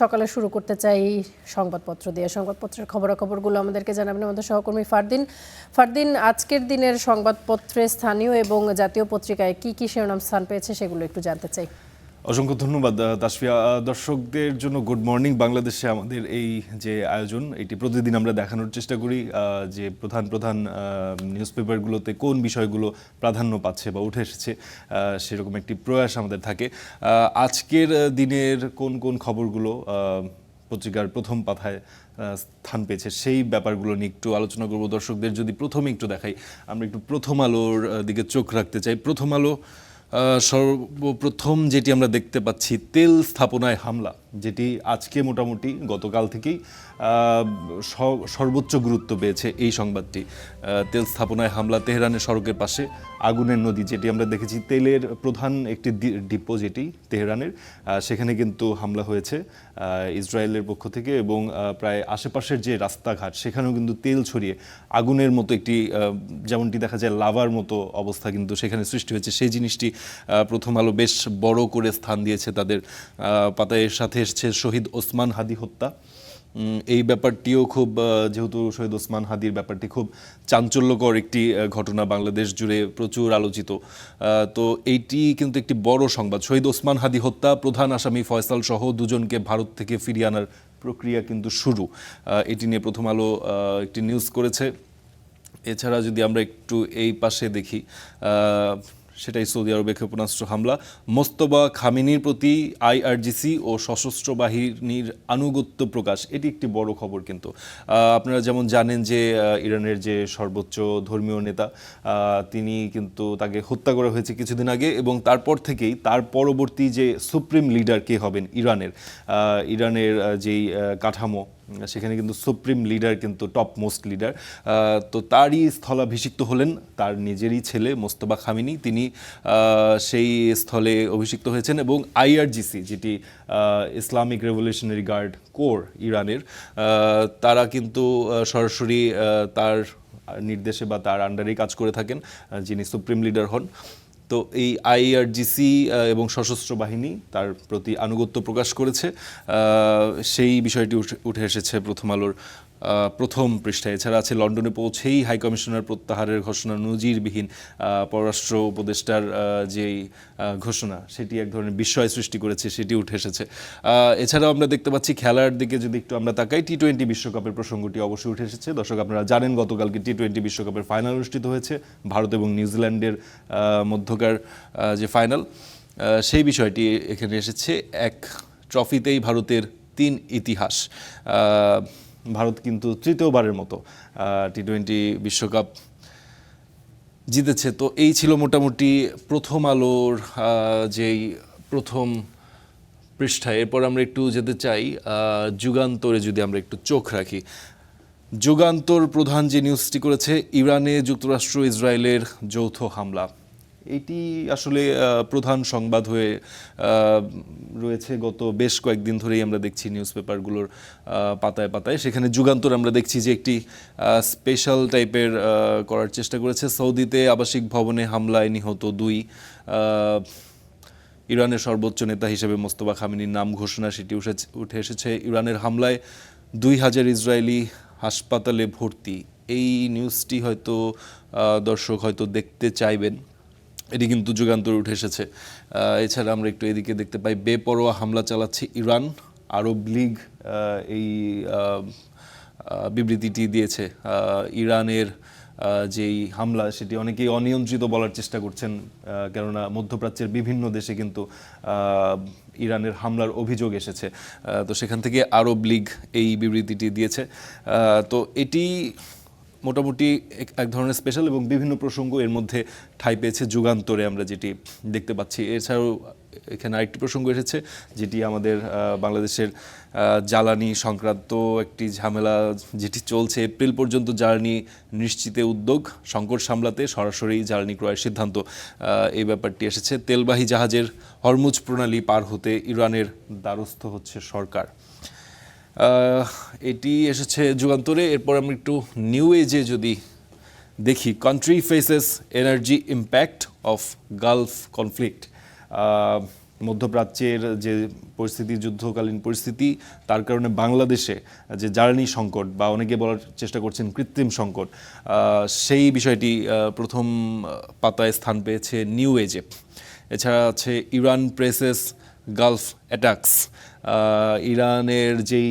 সকালে শুরু করতে চাই সংবাদপত্র দিয়ে। সংবাদপত্রের খবরাখবরগুলো আমাদেরকে জানাবেন আমাদের সহকর্মী ফারদিন। আজকের দিনের সংবাদপত্রে স্থানীয় এবং জাতীয় পত্রিকায় কি কি শিরোনাম স্থান পেয়েছে সেগুলো একটু জানতে চাই। অসংখ্য ধন্যবাদ তাসফিয়া। দর্শকদের জন্য গুড মর্নিং। বাংলাদেশে আমাদের এই যে আয়োজন, এটি প্রতিদিন আমরা দেখানোর চেষ্টা করি যে প্রধান প্রধান নিউজ পেপারগুলোতে কোন বিষয়গুলো প্রাধান্য পাচ্ছে বা উঠে এসেছে, সেরকম একটি প্রয়াস আমাদের থাকে। আজকের দিনের কোন কোন খবরগুলো পত্রিকার প্রথম পাতায় স্থান পেয়েছে সেই ব্যাপারগুলো নিয়ে একটু আলোচনা করব। দর্শকদের যদি প্রথমে একটু দেখাই, আমরা একটু প্রথম আলোর দিকে চোখ রাখতে চাই। প্রথম আলো সর্বপ্রথম যেটি আমরা দেখতে পাচ্ছি, তেল স্থাপনায় হামলা, যেটি আজকে মোটামুটি গতকাল থেকেই সর্বোচ্চ গুরুত্ব পেয়েছে এই সংবাদটি। তেল স্থাপনায় হামলা, তেহরানের সড়কের পাশে আগুনের নদী, যেটি আমরা দেখেছি তেলের প্রধান একটি ডিপো যেটি তেহরানের, সেখানে কিন্তু হামলা হয়েছে ইসরায়েলের পক্ষ থেকে, এবং প্রায় আশেপাশের যে রাস্তাঘাট সেখানেও কিন্তু তেল ছড়িয়ে আগুনের মতো একটি, যেমনটি দেখা যায় লাভার মতো অবস্থা কিন্তু সেখানে সৃষ্টি হয়েছে। সেই জিনিসটি প্রথম আলো বেশ বড় করে স্থান দিয়েছে তাদের পাতায়। এর সাথে এসেছে শহীদ ওসমান হাদি হত্যা। এই ব্যাপারটিও খুব, যেহেতু শহীদ ওসমান হাদির ব্যাপারটি খুব চাঞ্চল্যকর একটি ঘটনা, বাংলাদেশ জুড়ে প্রচুর আলোচিত। তো এইটি কিন্তু একটি বড় সংবাদ। শহীদ ওসমান হাদি হত্যা, প্রধান আসামি ফয়সাল সহ দুজনকে ভারত থেকে ফিরিয়ে আনার প্রক্রিয়া কিন্তু শুরু। এটি নিয়ে প্রথম আলো একটি নিউজ করেছে। এছাড়া যদি আমরা একটু এই পাশে দেখি, সেটাই সৌদি আরবে ক্ষেপণাস্ত্র হামলা, মোস্তফা খামেনির প্রতি আইআরজিসি ও সশস্ত্র বাহিনীর আনুগত্য প্রকাশ, এটি একটি বড় খবর। কিন্তু আপনারা যেমন জানেন যে ইরানের যে সর্বোচ্চ ধর্মীয় নেতা, তিনি কিন্তু তাকে হত্যা করা হয়েছে কিছুদিন আগে, এবং তারপর থেকেই তার পরবর্তী যে সুপ্রিম লিডার কে হবেন ইরানের যেই কাঠামো, সেখানে কিন্তু সুপ্রিম লিডার কিন্তু টপ মোস্ট লিডার, তো তারই স্থলাভিষিক্ত হলেন তার নিজেরই ছেলে মোস্তফা খামেনি। তিনি সেই স্থলে অভিষিক্ত হয়েছেন, এবং আইআরজিসি, যেটি ইসলামিক রেভলিউশনারি গার্ড কোর ইরানের, তারা কিন্তু সরাসরি তার নির্দেশে বা তার আন্ডারেই কাজ করে থাকেন, যিনি সুপ্রিম লিডার হন। তো এই আইআরজিসি এবং সশস্ত্র বাহিনী তার প্রতি আনুগত্য প্রকাশ করেছে, সেই বিষয়টি উঠে এসেছে প্রথম আলোর প্রথম পৃষ্ঠায়। এছাড়া আছে লন্ডনে পৌঁছেই হাইকমিশনার প্রত্যাহারের ঘোষণা, নজিরবিহীন পররাষ্ট্র উপদেষ্টার যেই ঘোষণা, সেটি এক ধরনের বিস্ময় সৃষ্টি করেছে, সেটি উঠে এসেছে। এছাড়াও আমরা দেখতে পাচ্ছি খেলার দিকে যদি একটু আমরা তাকাই, টি-20 বিশ্বকাপের প্রসঙ্গটি অবশ্যই উঠে এসেছে। দর্শক, আপনারা জানেন গতকালকে টি-20 বিশ্বকাপের ফাইনাল অনুষ্ঠিত হয়েছে, ভারত এবং নিউজিল্যান্ডের মধ্যকার যে ফাইনাল, সেই বিষয়টি এখানে এসেছে। এক ট্রফিতেই ভারতের 3 ইতিহাস। ভারত কিন্তু তৃতীয়বারের মতো টি-20 বিশ্বকাপ জিতেছে। তো এই ছিল মোটামুটি প্রথম আলোর যেই প্রথম পৃষ্ঠায়। এরপর আমরা একটু যেতে চাই যুগান্তরে, যদি আমরা একটু চোখ রাখি। যুগান্তর প্রধান যে নিউজটি করেছে, ইরানে যুক্তরাষ্ট্র ইসরায়েলের যৌথ হামলা, এটি আসলে প্রধান সংবাদ হয়ে রয়েছে গত বেশ কয়েকদিন ধরেই। আমরা দেখছি নিউজ পেপারগুলোর পাতায় পাতায়, সেখানে যুগান্তর আমরা দেখছি যে একটি স্পেশাল টাইপের করার চেষ্টা করেছে। সৌদিতে আবাসিক ভবনে হামলায় নিহত 2, ইরানের সর্বোচ্চ নেতা হিসেবে মোস্তফা খামেনির নাম ঘোষণা, সেটি উঠে এসেছে। ইরানের হামলায় 2000 ইসরায়েলি হাসপাতালে ভর্তি, এই নিউজটি হয়তো দর্শক হয়তো দেখতে চাইবেন, এটি কিন্তু যুগান্তর উঠে এসেছে। এছাড়া আমরা একটু এদিকে দেখতে পাই, বেপরোয়া হামলা চালাচ্ছে ইরান, আরব লীগ এই বিবৃতিটি দিয়েছে। ইরানের যেই হামলা, সেটি অনেকেই অনিয়ন্ত্রিত বলার চেষ্টা করছেন, কেননা মধ্যপ্রাচ্যের বিভিন্ন দেশে কিন্তু ইরানের হামলার অভিযোগ এসেছে। তো সেখান থেকে আরব লীগ এই বিবৃতিটি দিয়েছে। তো এটি মোটামুটি এক ধরনের স্পেশাল, এবং বিভিন্ন প্রসঙ্গ এর মধ্যে ঠাঁই পেয়েছে যুগান্তরে, আমরা যেটি দেখতে পাচ্ছি। এছাড়াও এখানে আরেকটি প্রসঙ্গ এসেছে, যেটি আমাদের বাংলাদেশের জ্বালানি সংক্রান্ত একটি ঝামেলা যেটি চলছে। এপ্রিল পর্যন্ত জ্বালানি নিশ্চিতে উদ্যোগ, সংকট সামলাতে সরাসরি জ্বালানি ক্রয়ের সিদ্ধান্ত, এই ব্যাপারটি এসেছে। তেলবাহী জাহাজের হরমুজ প্রণালী পার হতে ইরানের দ্বারস্থ হচ্ছে সরকার, এটি এসেছে যুগান্তরে। এরপর আমরা একটু নিউ এজে যদি দেখি, country faces energy impact of Gulf conflict, মধ্যপ্রাচ্যের যে পরিস্থিতি, যুদ্ধকালীন পরিস্থিতি, তার কারণে বাংলাদেশে যে জ্বালানি সংকট বা অনেকে বলার চেষ্টা করছেন কৃত্রিম সংকট, সেই বিষয়টি প্রথম পাতায় স্থান পেয়েছে নিউ এজে। এছাড়া আছে ইরান প্রেসেস গালফ অ্যাটাকস, ইরানের যেই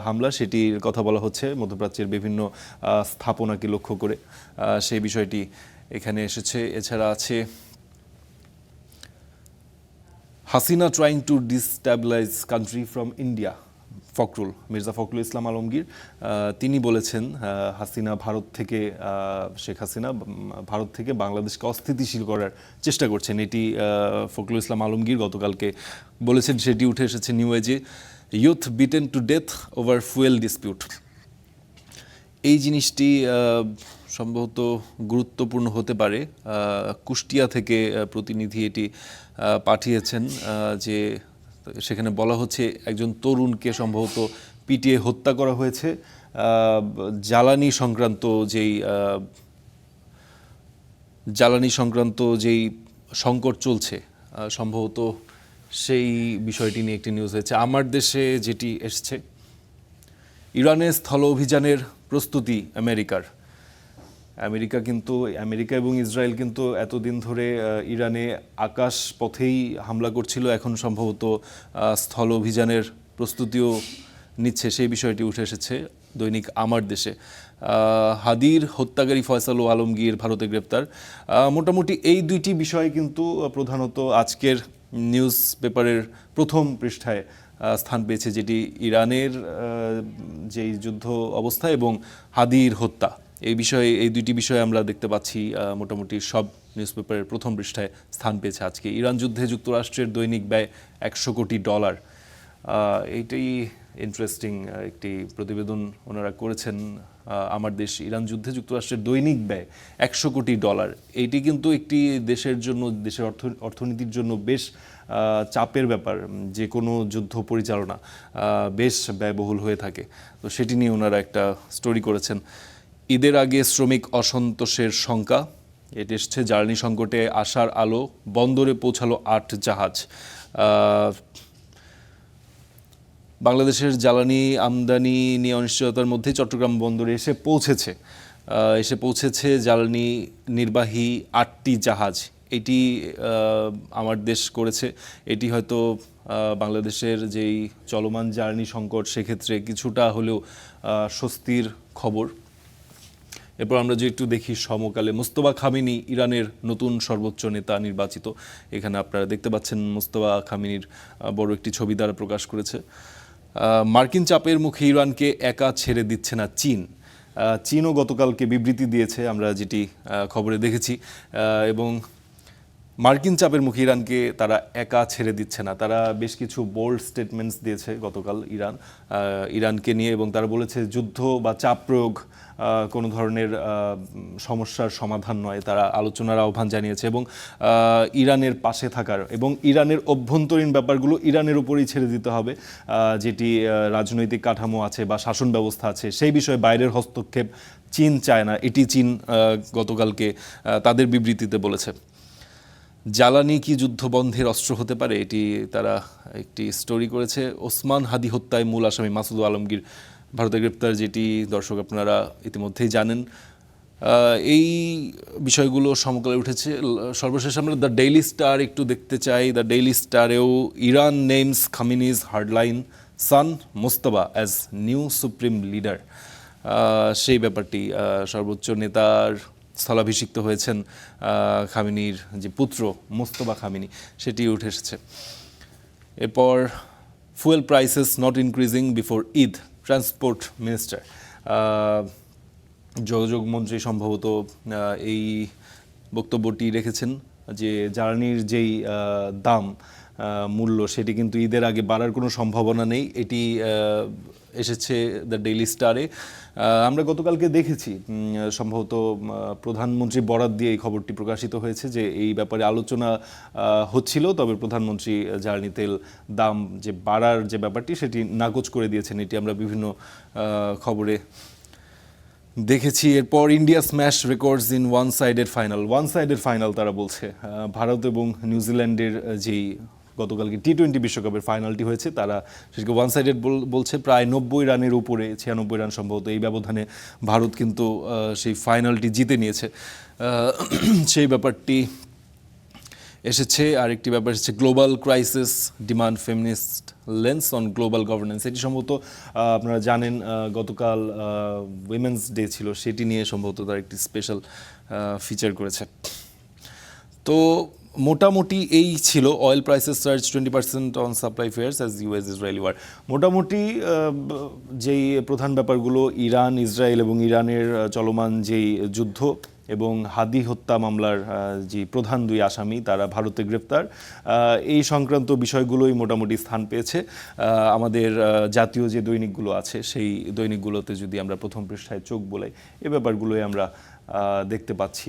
হামলা সেটির কথা বলা হচ্ছে মধ্যপ্রাচ্যের বিভিন্ন স্থাপনাকে লক্ষ্য করে, সেই বিষয়টি এখানে এসেছে। এছাড়া আছে Hasina trying to destabilize country from India, Fakhrul, Mirza Fakhrul Islam Alamgir তিনি বলেছেন হাসিনা ভারত থেকে, শেখ হাসিনা ভারত থেকে বাংলাদেশকে অস্থিতিশীল করার চেষ্টা করছেন, এটি ফখরুল ইসলাম আলমগীর গতকালকে বলেছেন। সেটি উঠে এসেছে নিউ এজে। Youth beaten to death over fuel dispute, এই জিনিসটি সম্ভবত গুরুত্বপূর্ণ হতে পারে। কুষ্টিয়া থেকে প্রতিনিধি এটি পাঠিয়েছেন, যে সেখানে বলা হচ্ছে একজন তরুণকে সম্ভবত পিটিয়ে হত্যা করা হয়েছে জ্বালানি সংক্রান্ত যেই সংকট চলছে, সম্ভবত সেই বিষয়টি নিয়ে একটি নিউজ হয়েছে। আমার দেশে যেটি এসছে, ইরানের স্থল অভিযানের প্রস্তুতি আমেরিকা এবং ইসরায়েল কিন্তু এতদিন ধরে ইরানে আকাশ পথেই হামলা করছিল, এখন সম্ভবত স্থল অভিযানের প্রস্তুতিও নিচ্ছে, সেই বিষয়টি উঠে এসেছে দৈনিক আমার দেশে। হাদির হত্যাকারী ফয়সাল ও আলমগীর ভারতে গ্রেপ্তার, মোটামুটি এই দুইটি বিষয় কিন্তু প্রধানত আজকের নিউজ পেপারের প্রথম পৃষ্ঠায় স্থান পেয়েছে, যেটি ইরানের যেই যুদ্ধ অবস্থা এবং হাদির হত্যা, এই দুইটি বিষয়ে আমরা দেখতে পাচ্ছি মোটামুটি সব নিউজ পেপারের প্রথম পৃষ্ঠায় স্থান পেয়েছে আজকে। ইরান যুদ্ধে যুক্তরাষ্ট্রের দৈনিক ব্যয় $100 কোটি, এইটাই ইন্টারেস্টিং একটি প্রতিবেদন ওনারা করেছেন। আমার দেশ ইরান যুদ্ধে যুক্তরাষ্ট্রের দৈনিক ব্যয় $100 কোটি, এইটি কিন্তু একটি দেশের জন্য, দেশের অর্থনীতির জন্য বেশ চাপের ব্যাপার, যে কোনো যুদ্ধ পরিচালনা বেশ ব্যয়বহুল হয়ে থাকে, তো সেটি নিয়ে ওনারা একটা স্টোরি করেছেন। ঈদের আগে শ্রমিক অসন্তোষের শঙ্কা, এটি এসছে জ্বালানি সংকটে আশার আলো, বন্দরে পৌঁছালো 8 জাহাজ। বাংলাদেশের জ্বালানি আমদানি নিয়ে অনিশ্চয়তার মধ্যে চট্টগ্রাম বন্দরে এসে পৌঁছেছে জ্বালানি নির্বাহী 8টি জাহাজ। এটি আমার দেশ করেছে, এটি হয়তো বাংলাদেশের যেই চলমান জ্বালানি সংকট সেক্ষেত্রে কিছুটা হলেও স্বস্তির খবর। এরপর আমরা যে একটু দেখি সমকালে মুস্তফা খামেনি ইরানের নতুন সর্বোচ্চ নেতা নির্বাচিত, এখানে আপনারা দেখতে পাচ্ছেন মুস্তফা খামেনির বড় একটি ছবি দ্বারা প্রকাশ করেছে। মার্কিন চাপের মুখে ইরানকে একা ছেড়ে দিচ্ছে না চীনও গতকালকে বিবৃতি দিয়েছে, আমরা যেটি খবরে দেখেছি, এবং মার্কিন চাপের মুখে ইরানকে তারা একা ছেড়ে দিচ্ছে না। তারা বেশ কিছু বোল্ড স্টেটমেন্টস দিয়েছে গতকাল ইরানকে নিয়ে, এবং তারা বলেছে যুদ্ধ বা চাপ প্রয়োগ কোনো ধরনের সমস্যার সমাধান নয়, তারা আলোচনার আহ্বান জানিয়েছে এবং ইরানের পাশে থাকার এবং ইরানের অভ্যন্তরীণ ব্যাপারগুলো ইরানের উপরেই ছেড়ে দিতে হবে, যেটি রাজনৈতিক কাঠামো আছে বা শাসন ব্যবস্থা আছে সেই বিষয়ে বাইরের হস্তক্ষেপ চীন চায় না, এটি চীন গতকালকে তাদের বিবৃতিতে বলেছে। জ্বালানি কি যুদ্ধ বন্ধের অস্ত্র হতে পারে, এটি তারা একটি স্টোরি করেছে। ওসমান হাদি হত্যায় মূল আসামি মাসুদ আলমগীর ভারতে গ্রেপ্তার, যেটি দর্শক আপনারা ইতিমধ্যেই জানেন। এই বিষয়গুলো সমকালে উঠেছে। সর্বশেষ আমরা দ্য ডেইলি স্টার একটু দেখতে চাই। দ্য ডেইলি স্টারেও Iran names Khamenei's hardline son Mostafa as new supreme leader, সেই ব্যাপারটি সর্বোচ্চ নেতার স্থলাভিষিক্ত হয়েছেন খামেনির যে পুত্র মোস্তফা খামেনি, সেটি উঠে এসেছে। এরপর fuel prices not increasing before Eid, transport minister, যোগাযোগ মন্ত্রী সম্ভবত এই বক্তব্যটি রেখেছেন যে জ্বালানির যেই দাম মূল্য সেটি কিন্তু ঈদের আগে বাড়ার কোনো সম্ভাবনা নেই, এটি এসেছে দ্য ডেইলি স্টারে। আমরা গতকালকে দেখেছি সম্ভবত প্রধানমন্ত্রী বরাত দিয়ে এই খবরটি প্রকাশিত হয়েছে যে এই ব্যাপারে আলোচনা হচ্ছিল, তবে প্রধানমন্ত্রী জ্বালানি তেল দাম যে বাড়ার যে ব্যাপারটি সেটি নাকচ করে দিয়েছেন, এটি আমরা বিভিন্ন খবরে দেখেছি। এরপর India smash records in one sided final তারা বলছে, ভারত এবং নিউজিল্যান্ডের যেই গতকালকে টি-20 বিশ্বকাপের ফাইনালটি হয়েছে, তারা সেটাকে ওয়ান সাইডেড বলছে। প্রায় 90 রানের উপরে, 96 রান সম্ভবত এই ব্যবধানে ভারত কিন্তু সেই ফাইনালটি জিতে নিয়েছে। সেই ব্যাপারটি এসেছে। আরেকটি ব্যাপার এসেছে, global crisis demand feminist lens on global governance. এটি সম্ভবত আপনারা জানেন গতকাল উইমেন্স ডে ছিল, সেটি নিয়ে সম্ভবত তার একটি স্পেশাল ফিচার করেছে। তো মোটামুটি এই ছিল। Oil prices surge 20% on supply fears as US Israeli war. মোটামুটি যেই প্রধান ব্যাপারগুলো, ইরান, ইসরায়েল এবং ইরানের চলমান যেই যুদ্ধ এবং হাদি হত্যা মামলার যে প্রধান দুই আসামি তারা ভারতে গ্রেপ্তার, এই সংক্রান্ত বিষয়গুলোই মোটামুটি স্থান পেয়েছে। আমাদের জাতীয় যে দৈনিকগুলো আছে সেই দৈনিকগুলোতে যদি আমরা প্রথম পৃষ্ঠায় চোখ বোলাই, এই ব্যাপারগুলোই আমরা দেখতে পাচ্ছি।